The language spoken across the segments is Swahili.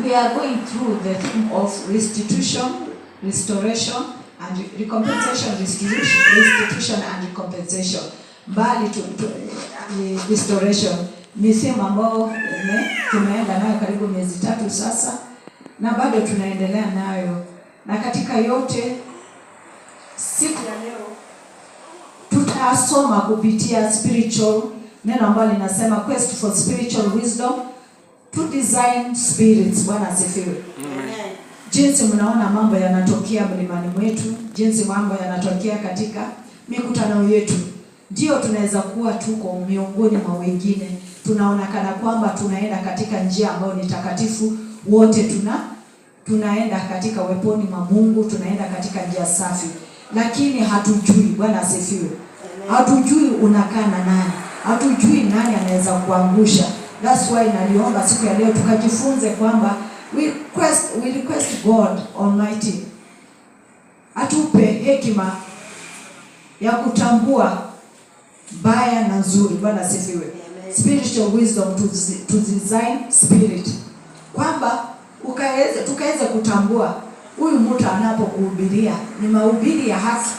we are going through the theme of restitution, restoration, and recompensation, restitution and recompensation. Bali restoration ni sema ambao tumeenda nayo karibu miezi 3 sasa, na bado tunaendelea nayo. Na katika yote siku ya leo tutasoma kupitia spiritual, neno ambalo linasema quest for spiritual wisdom to design spirits. Bwana asifiwe. Amen. Jinsi mnaona mambo yanatokea mlimani mwetu, jinsi mambo yanatokea katika mikutano yetu, ndio tunaweza kuwa tuko miongoni mwa wengine, tunaonekana kwamba tunaenda katika njia ambayo ni takatifu, wote tunaenda katika weponi mwa Mungu, tunaenda katika njia safi, lakini hatujui. Bwana asifiwe. Hatujui unakaa na nani, hatujui nani anaweza kuangusha. That's why naliomba siku ya leo tukajifunze kwamba we request God Almighty atupe hekima ya kutambua baya na nzuri. Bwana asifiwe. Spiritual wisdom to design spirit, kwamba tukaweze kutambua huyu mtu anapokuhubiria ni mahubiri ya haki.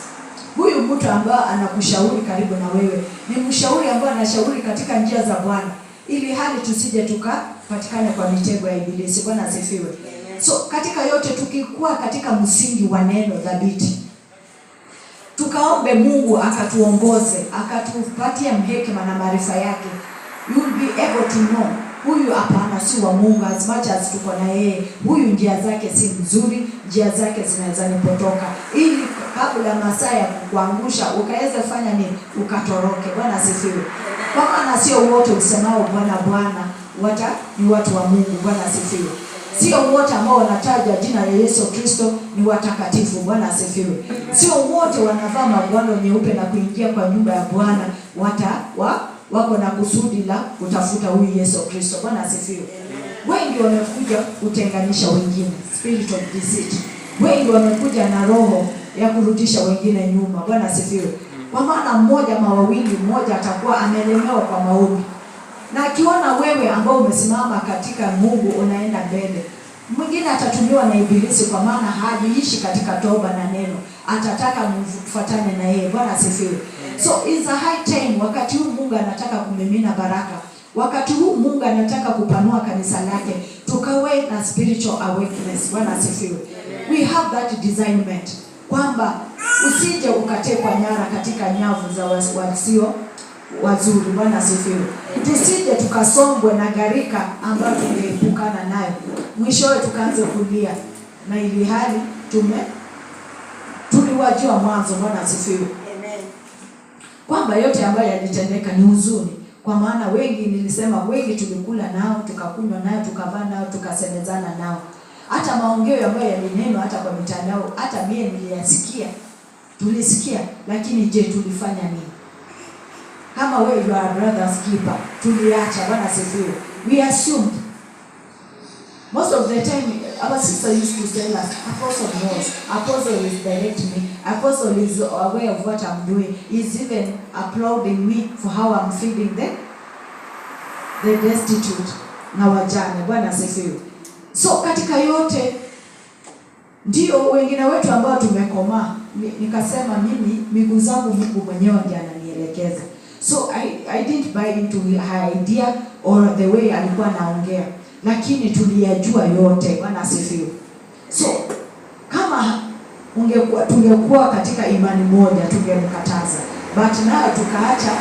Huyu mtu ambaye anakushauri karibu na wewe ni mshauri ambaye anashauri katika njia za Bwana, ili hali tusije tukapatikane kwa mitego ya ibilisi. Bwana asifiwe. So katika yote tukikuwa katika msingi wa neno dhabiti, tukaombe Mungu akatuongoze, akatupatie hekima na maarifa yake, you will be able to know huyu hapana si wa Mungu, as much as tuko na yeye, huyu njia zake si nzuri, njia zake zinaweza nipotoka, ili kabla masaa ya kuangusha ukaweze kufanya nini, ukatoroke. Bwana asifiwe. Kwa maana sio wote usemao Bwana ni watu wa Mungu. Bwana asifiwe. Sio wote ambao wanataja jina la Yesu Kristo ni watakatifu. Bwana asifiwe. Sio wote wanavaa magwanda nyeupe na kuingia kwa nyumba ya Bwana wako na kusudi la kutafuta huyu Yesu Kristo. Bwana asifiwe. Wengi wamekuja kutenganisha wengine, spirit of deceit. Wengi wamekuja na roho ya kurudisha wengine nyuma. Bwana asifiwe. Kwa maana mmoja ama wawili, mmoja atakuwa amelemewa kwa maombi, na akiona wewe ambao umesimama katika Mungu unaenda mbele, mwingine atatumiwa na ibilisi, kwa maana hajiishi katika toba na neno, atataka mfuatane na yeye. Bwana asifiwe. So it's a high time, wakati huu Mungu anataka kumimina baraka, wakati huu Mungu anataka kupanua kanisa lake, tukawe na spiritual awakeness. Bwana asifiwe. We have that discernment, kwamba usije ukatekwa nyara katika nyavu za wasio wazuri. Bwana asifiwe. Tusije tukasombwe na gharika ambayo tungeepukana nayo, mwishowe tukaanze kulia, na ili hali tuliwajua mwanzo. Bwana asifiwe. Kwamba yote ambayo yalitendeka ni huzuni, kwa maana wengi, nilisema wengi tulikula nao, tukakunywa nao, tukavaa nao, tukasemezana nao. Hata maongeo ambayo yalinenwa hata kwa mitandao, hata mimi niliyasikia, tulisikia, lakini je, tulifanya nini? Kama wewe you are brother's keeper, tuliacha. Bwana asifiwe. We assumed. Most of the time our sister used to tell us, Apostle knows, Apostle is directing me, Apostle is aware of what I'm doing, is even applauding me for how I'm feeding the destitute na wajane. Bwana asifiwe. So katika yote ndio wengine wetu ambao tumekomaa, nikasema mimi miguu zangu Mungu mwenyewe ndiye ananielekeza. So I didn't buy into her idea or the way alikuwa naongea, lakini tuliyajua yote. Bwana asifiwe. So kama tungekuwa katika imani moja tungemkataza, but na tukaacha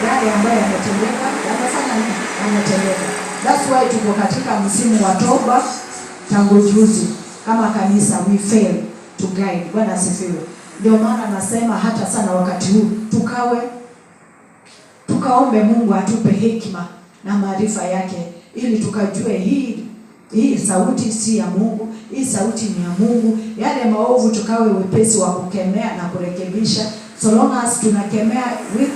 yale ambayo yametendeka, yanafanya nini? Yametendeka. That's why tuko katika msimu wa toba tangu juzi. Kama kanisa we fail to guide. Bwana asifiwe. Ndio maana nasema hata sana wakati huu tukaombe Mungu atupe hekima na maarifa yake, ili tukajue hii sauti si ya Mungu, hii sauti ni ya Mungu. Yale maovu tukawe wepesi wa kukemea na kurekebisha, so long as tunakemea with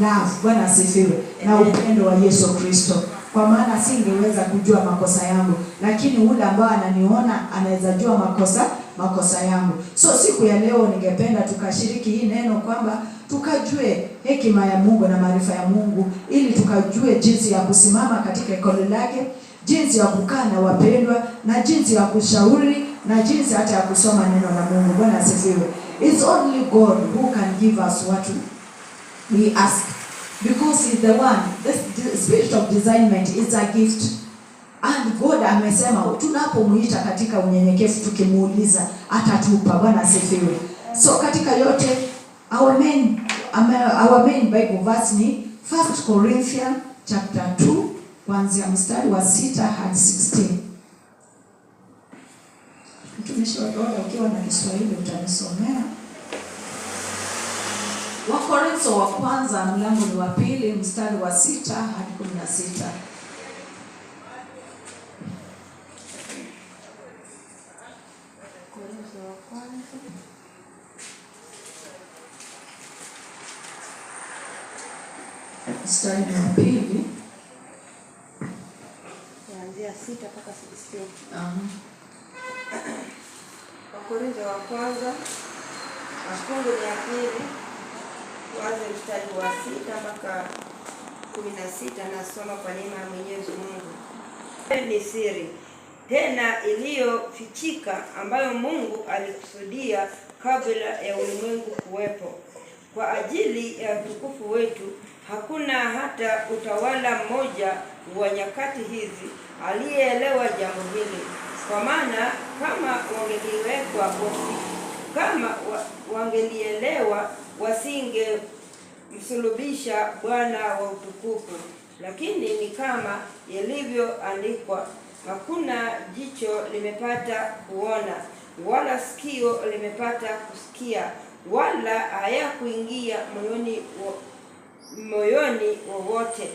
love. Bwana asifiwe. Na upendo wa Yesu Kristo, kwa maana singeweza kujua makosa yangu, lakini yule ambaye ananiona anaweza jua makosa yangu. So siku ya leo ningependa tukashiriki hii neno, kwamba tukajue hekima ya Mungu na maarifa ya Mungu, ili tukajue jinsi ya kusimama katika hekalu lake, jinsi ya kukaa na wapendwa, na jinsi ya kushauri, na jinsi hata ya kusoma neno la Mungu. Bwana asifiwe. It's only God who can give us what we ask, because he's the one. The spirit of discernment is a gift, and God amesema tunapomuita katika unyenyekevu tukimuuliza atatupa. Bwana asifiwe. So katika yote our main Bible verse ni 1 Corinthians chapter 2 kuanzia mstari wa 6 hadi 16. Mtumishi wa Bwana ukiwa na Kiswahili utanisomea. Wakorintho wa kwanza mlango ni wa 2 mstari wa 6 hadi 16. Mstari wa 2 kuanzia 6 mpaka 16. Wakorintho wa kwanza mafungu ya 2 kuanzia mstari wa 6 mpaka 16. Nasoma kwa neema ya Mwenyezi Mungu. Ni siri tena iliyofichika ambayo Mungu alikusudia kabla ya ulimwengu kuwepo kwa ajili ya utukufu wetu. Hakuna hata utawala mmoja wa nyakati hizi aliyeelewa jambo hili, kwa maana kama wangelielewa wasingemsulubisha Bwana wa utukufu. Lakini ni kama yalivyoandikwa, hakuna jicho limepata kuona, wala sikio limepata kusikia, wala hayakuingia moyoni wowote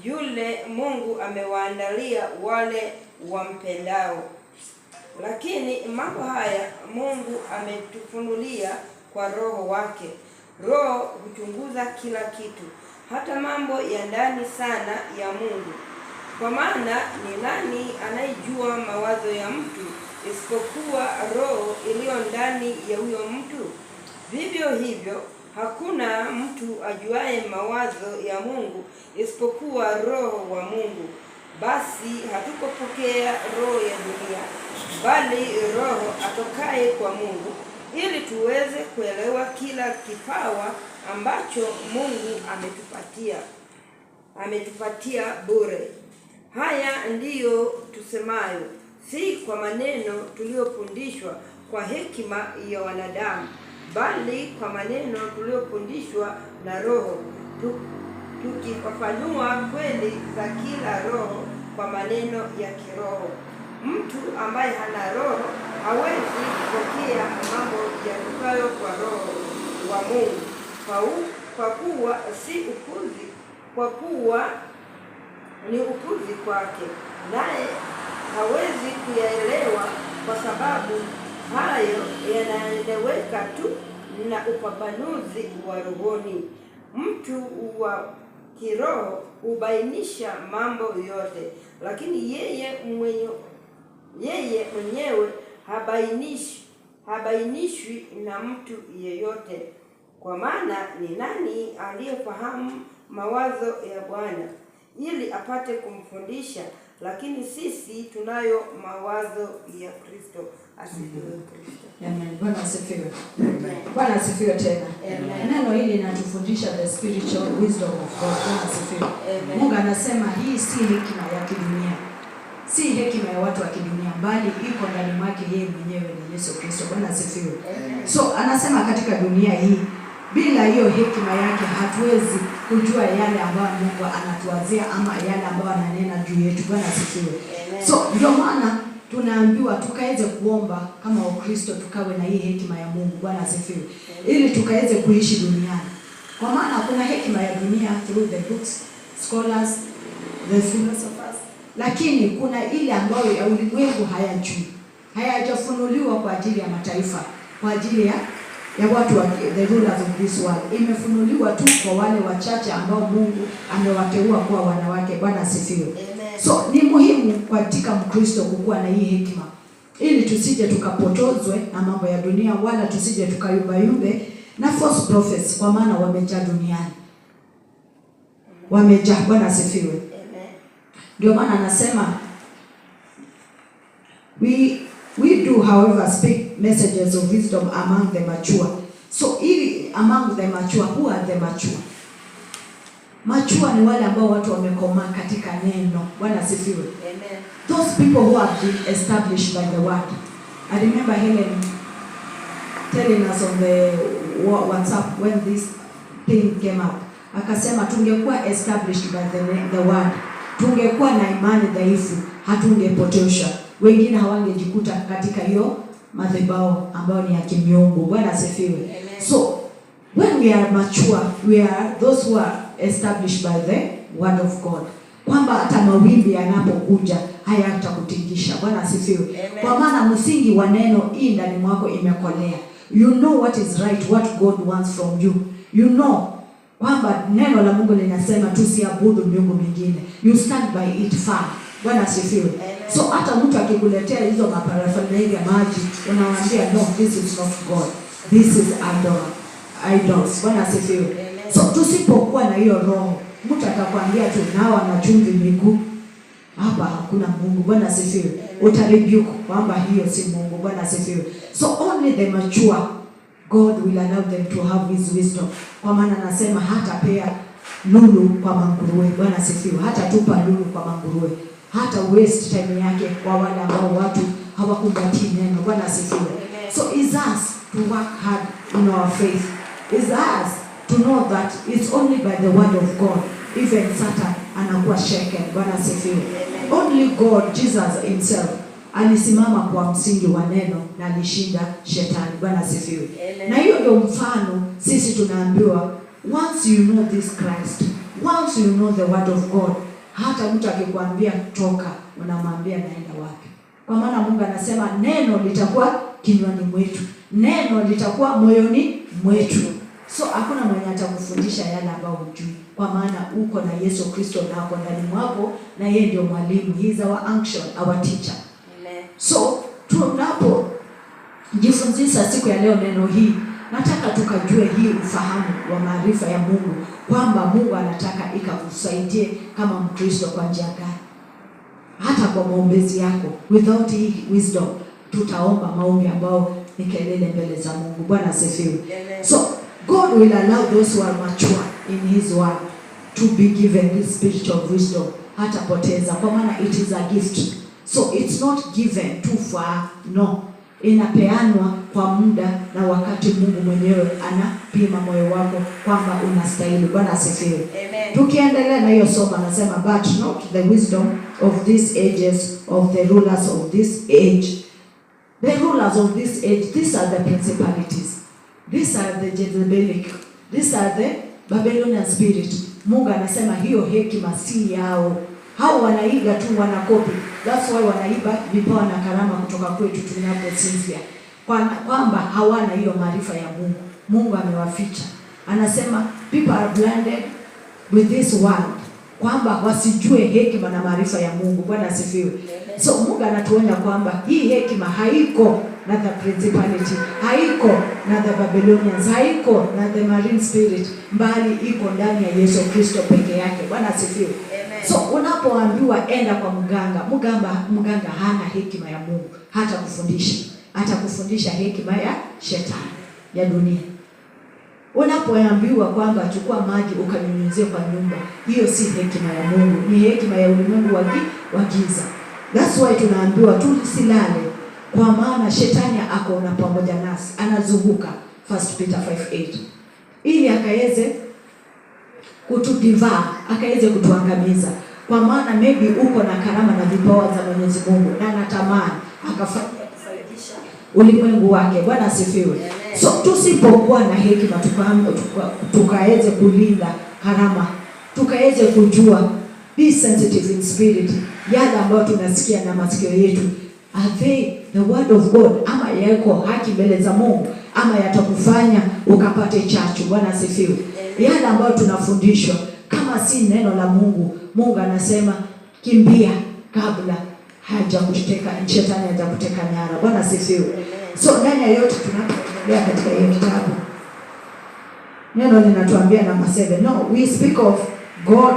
yule Mungu amewaandalia wale wampendao. Lakini mambo haya Mungu ametufunulia kwa Roho wake. Roho huchunguza kila kitu, hata mambo ya ndani sana ya Mungu. Kwa maana ni nani anayejua mawazo ya mtu isipokuwa roho iliyo ndani ya huyo mtu? Vivyo hivyo hakuna mtu ajuaye mawazo ya Mungu isipokuwa Roho wa Mungu. Basi hatukupokea roho ya dunia, bali Roho atokaye kwa Mungu, ili tuweze kuelewa kila kipawa ambacho Mungu ametupatia bure. Haya ndiyo tusemayo, si kwa maneno tuliyofundishwa kwa hekima ya wanadamu, bali kwa maneno tuliyofundishwa na Roho, tukifafanua kweli za kila roho kwa maneno ya kiroho. Mtu ambaye hana Roho hawezi kupokea mambo yatokayo kwa Roho wa Mungu, kwa kuwa si upuzi, kwa kuwa ni upuzi kwake, naye hawezi kuyaelewa, kwa sababu hayo yanaeleweka tu na upambanuzi wa rohoni. Mtu wa kiroho hubainisha mambo yote, lakini yeye mwenyewe habainishwi na mtu yeyote. Kwa maana ni nani aliyefahamu mawazo ya Bwana ili apate kumfundisha? Lakini sisi tunayo mawazo ya Kristo. Asifiwe Kristo. Amen. Bwana asifiwe. Bwana asifiwe tena. Neno hili linatufundisha the spiritual wisdom of God. Bwana asifiwe. Mungu anasema hii si hekima ya kidunia, si hekima ya watu wa kidunia, bali iko ndani mwake yeye mwenyewe ni Yesu Kristo. Bwana asifiwe. So anasema katika dunia hii bila hiyo hekima yake hatuwezi kujua yale ambayo Mungu anatuwazia ama yale ambayo ananena juu yetu. Bwana asifiwe. So ndio maana tunaambiwa tukaweze kuomba kama Wakristo, tukawe na hii hekima ya Mungu. Bwana asifiwe. Ili tukaweze kuishi duniani. Kwa maana kuna hekima ya dunia through the books, scholars, the philosophers, lakini kuna ile ambayo ya ulimwengu hayajui, hayajafunuliwa kwa ajili ya mataifa, kwa ajili ya watu wa the rulers of this world. Imefunuliwa tu kwa wale wachache ambao Mungu amewateua kuwa wanawake. Bwana asifiwe. So ni muhimu katika Mkristo kukuwa na hii hekima, ili tusije tukapotozwe na mambo ya dunia, wala tusije tukayumbayumbe na false prophets, kwa maana wamejaa duniani. Wamejaa. Bwana asifiwe. Ndio maana anasema We do, however, speak messages of wisdom among the mature. So, among the mature, who are the mature? Mature ni wale ambao watu wamekomaa katika neno. Bwana asifiwe. Amen. Those people who have been established by the word. I remember Helen telling us on the WhatsApp when this thing came up. Akasema tungekuwa established by the word, tungekuwa na imani dhaifu, hatungepotosha. Wengine hawangejikuta katika hiyo madhabahu ambayo ni ya kimiungu. Bwana asifiwe. So when we are mature, we are those who are established by the word of God. Kwamba hata mawimbi yanapokuja hayatakutingisha. Bwana asifiwe. Kwa maana msingi wa neno hii ndani mwako imekolea. You know what is right, what God wants from you. You know kwamba neno la Mungu linasema tusiabudu miungu mingine. You stand by it firm. Bwana asifiwe. So hata mtu akikuletea hizo maparaphrase ya maji, unawaambia no, this is not God. This is idols. Bwana asifiwe. So tusipokuwa na hiyo roho, mtu atakwambia tu nawa na chumvi miguu, hapa hakuna Mungu. Bwana asifiwe. Utaribuku kwamba hiyo si Mungu. Bwana asifiwe. So only the mature God will allow them to have his wisdom. Kwa maana anasema hata pea lulu kwa manguruwe. Bwana asifiwe. Hata tupa lulu kwa manguruwe. Hata waste time yake kwa wale ambao watu hawakumbatii neno. Bwana asifiwe. So it's us to work hard in our faith. It's us to know that it's only by the word of God even Satan anakuwa shaken. Bwana asifiwe. Only God, Jesus himself, alisimama kwa msingi wa neno na alishinda shetani. Bwana asifiwe. Na hiyo ndio mfano sisi tunaambiwa, once you know this Christ, once you know the word of God, hata mtu akikwambia toka, unamwambia naenda wapi? Kwa maana Mungu anasema neno litakuwa kinywani mwetu, neno litakuwa moyoni mwetu. So hakuna mwenye atakufundisha yale ambayo hujui, kwa maana uko na Yesu Kristo nako ndani mwako, na yeye ndio mwalimu. He is our unction, our teacher. Amen. So tunapo jifunzisha siku ya leo neno hii, nataka tukajue hii ufahamu wa maarifa ya Mungu, kwamba Mungu anataka ikakusaidie kama Mkristo kwa njia gani. Hata kwa maombezi yako, without hii wisdom, tutaomba maombi ambao ni kelele mbele za Mungu. Bwana asifiwe. So God will allow those who are mature in his word to be given this spiritual wisdom. Hata poteza, kwa maana it is a gift. So it's not given too far, no. Inapeanwa kwa muda na wakati Mungu mwenyewe anapima moyo wako kwamba unastahili. Bwana asifiwe. Tukiendelea na hiyo somo anasema, but not the wisdom of these ages, of the rulers of this age. The rulers of this age, these are the principalities. These are the Jezebelic. These are the Babylonian spirit. Mungu anasema hiyo hekima si yao. Hao wanaiga tu, wanakopi. That's why wanaiba vipawa na karama kutoka kwetu tunaposinzia. Kwamba hawana hiyo maarifa ya Mungu. Mungu amewaficha. Anasema people are blinded with this world, kwamba wasijue hekima na maarifa ya Mungu. Bwana asifiwe. So Mungu anatuonya kwamba hii hekima haiko na the principality, haiko na the Babylonians, haiko na the marine spirit, bali iko ndani ya Yesu Kristo peke yake. Bwana asifiwe. So unapoambiwa enda kwa mganga hana hekima ya Mungu, hata kufundisha hekima ya shetani ya dunia. Unapoambiwa kwamba chukua maji ukanyunyizie kwa nyumba, hiyo si hekima ya Mungu, ni hekima ya ulimwengu wa giza. That's why tunaambiwa tusilale, kwa maana shetani ako na pamoja nasi, anazunguka, 1 Peter 5:8, ili akaweze kutudivaa, akaweze kutuangamiza. Kwa maana maybe uko na karama na vipawa za Mwenyezi Mungu na anatamani akafanya kufaidisha ulimwengu wake. Bwana asifiwe. So tusipokuwa na hekima tukaweze kulinda karama, tukaweze kujua, be sensitive in spirit, yale ambayo tunasikia na masikio yetu, are they the word of God, ama yako haki mbele za Mungu, ama yatakufanya ukapate chachu. Bwana asifiwe. Yale ambayo tunafundishwa kama si neno la Mungu, Mungu anasema kimbia kabla hajakuteka, shetani hajakuteka nyara. Bwana asifiwe. So ndani ya yote tunapoendelea katika hiyo kitabu, neno linatuambia namba 7, no, we speak of God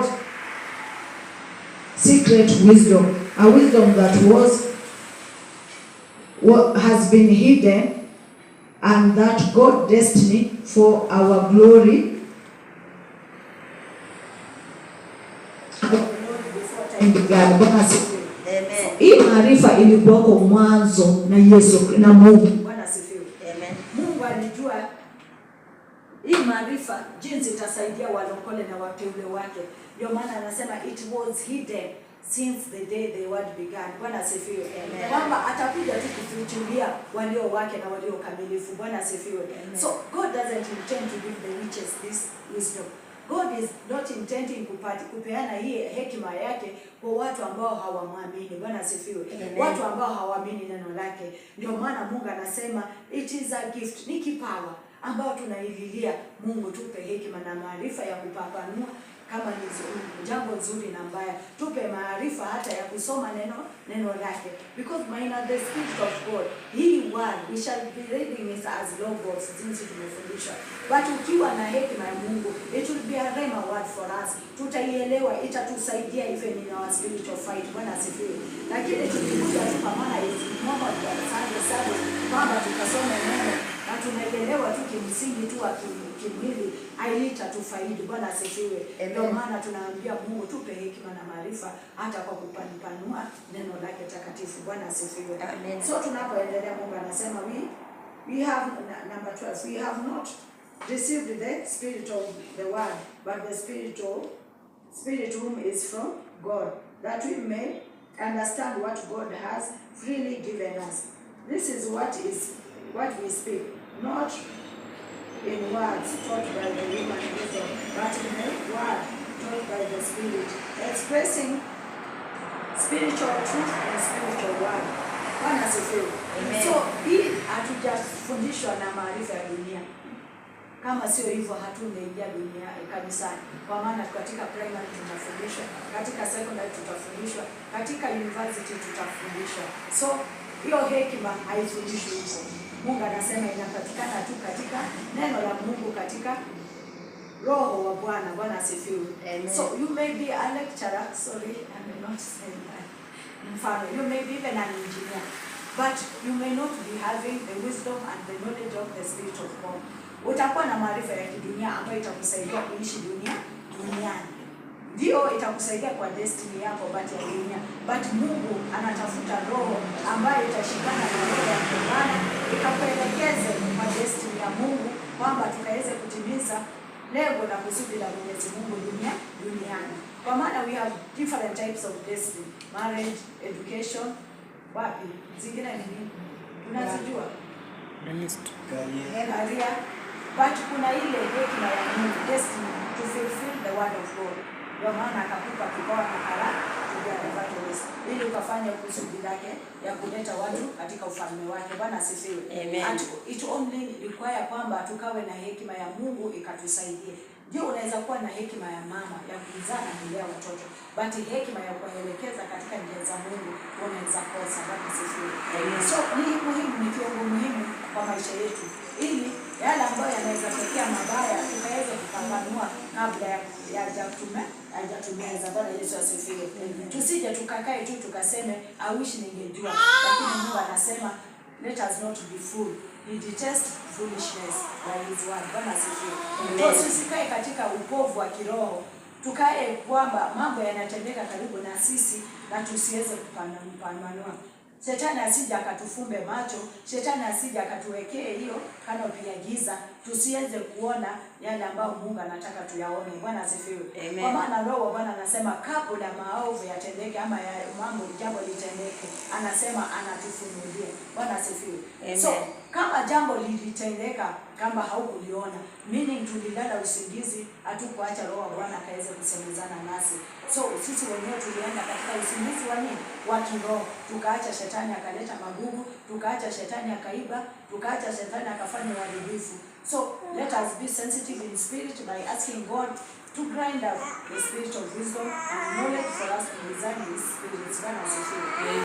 secret wisdom, a wisdom that was what has been hidden, and that God destined for our glory. Hii maarifa ilikuwako mwanzo na Yesu na Mungu. Bwana asifiwe. Amen. Mungu alijua hii maarifa jinsi itasaidia walokole na wateule wake. Ndio maana anasema it was hidden since the day the word began. Bwana asifiwe. Amen. Kwamba atakuja tu kufichulia walio wake na walio kamilifu. Bwana asifiwe. So God doesn't intend to give the witches this wisdom. God is not intending kupeana hii hekima yake kwa watu ambao hawamwamini. Bwana asifiwe. Watu ambao hawaamini neno lake. Ndio maana Mungu anasema it is a gift, ni kipawa ambao tunaililia Mungu tupe hekima na maarifa ya kupambanua kama ni jambo nzuri na mbaya. Tupe maarifa hata ya kusoma neno lake, because minus the spirit of God, hii word we shall be reading it as logos jinsi tumefundishwa. But ukiwa na hekima ya Mungu, it will be a rhema word for us. Tutaielewa, itatusaidia even in our spiritual fight. Bwana asifiwe. Lakini tukikuja tu kwa maana hizi mambo ya sana kwamba tukasome neno na tunaielewa tu kimsingi tu kimwili, ailita tufaidi. Bwana asifiwe. Ndio maana tunaambia Mungu tupe hekima na maarifa hata kwa kupanua neno lake takatifu. Bwana asifiwe. So tunapoendelea Mungu anasema we have number 12, we have not received the spirit of the word, but the spirit whom is from God, that we may understand what God has freely given us. This is what we speak, not in words taught by the human wisdom, but in the word taught by the Spirit, expressing spiritual truth and spiritual word. Bwana asifiwe. So hii hatujafundishwa na maarifa ya dunia. Kama sio hivyo hatungeingia dunia kanisani. Kwa maana katika primary tunafundishwa, katika secondary tutafundishwa, katika university tutafundishwa. So hiyo hekima haifundishwi huko. Mungu anasema inapatikana tu katika neno la Mungu, katika roho wa Bwana. Bwana asifiwe. So you may be a lecturer, sorry, I may not say that. You may be even an engineer, but you may not be having the wisdom and the knowledge of the Spirit of God. Utakuwa na maarifa ya kidunia ambayo itakusaidia kuishi duniani. Ndio itakusaidia kwa destiny yako ya dunia. But Mungu anatafuta roho ambayo itashikana na roho ya Bwana ikakuelekeze kwa destiny ya Mungu, kwamba tukaweze kutimiza lengo na kusudi la Mwenyezi Mungu duniani. Kwa maana we have different types of destiny: marriage, education, wapi zingine ni nini tunazijua, career, but kuna ile hekima ya Mungu, destiny to fulfill the word of God. Ndio maana akakupa kipawa na karama ili ukafanya kusudi lake ya kuleta watu katika ufalme wake. Bwana asifiwe. And it only require kwamba tukawe na hekima ya Mungu ikatusaidie. Ndio unaweza kuwa na hekima ya mama ya kuzaa na kulea watoto, but hekima ya kuelekeza katika njia za Mungu unaweza kosa. Bwana asifiwe. So ni muhimu, ni kiungo muhimu kwa maisha yetu, ili yale ambayo yanaweza tokea mabaya tukaweza kupambanua kabla ya hajatumeza. Bwana Yesu asifiwe. Tusije tukakae tu tukaseme I wish ningejua, lakini Mungu anasema let us not be fooled. He detests foolishness by his word. Bwana asifiwe. Tusikae katika upovu wa kiroho, tukae kwamba mambo yanatendeka karibu na sisi na tusiweze kupambanua. Shetani asije akatufumbe macho, shetani asije akatuwekee hiyo kanopi ya giza, tusiweze kuona yale ambayo Mungu anataka tuyaone. Bwana asifiwe. Kwa maana roho Bwana anasema kabla maovu yatendeke ama ya mambo jambo litendeke, anasema anatufunulia. Bwana asifiwe. So kama jambo lilitendeka kama haukuliona, meaning tulilala usingizi, hatukuacha roho Bwana akaweze kusemezana nasi. So sisi wenyewe tulienda katika usingizi wa nini? Wa kiroho. Tukaacha shetani akaleta magugu, tukaacha shetani akaiba, tukaacha shetani akafanya uharibifu. So let us be sensitive in spirit by asking God to grind up the spirit of wisdom and knowledge for us to design His spirit. Bwana asifiwe.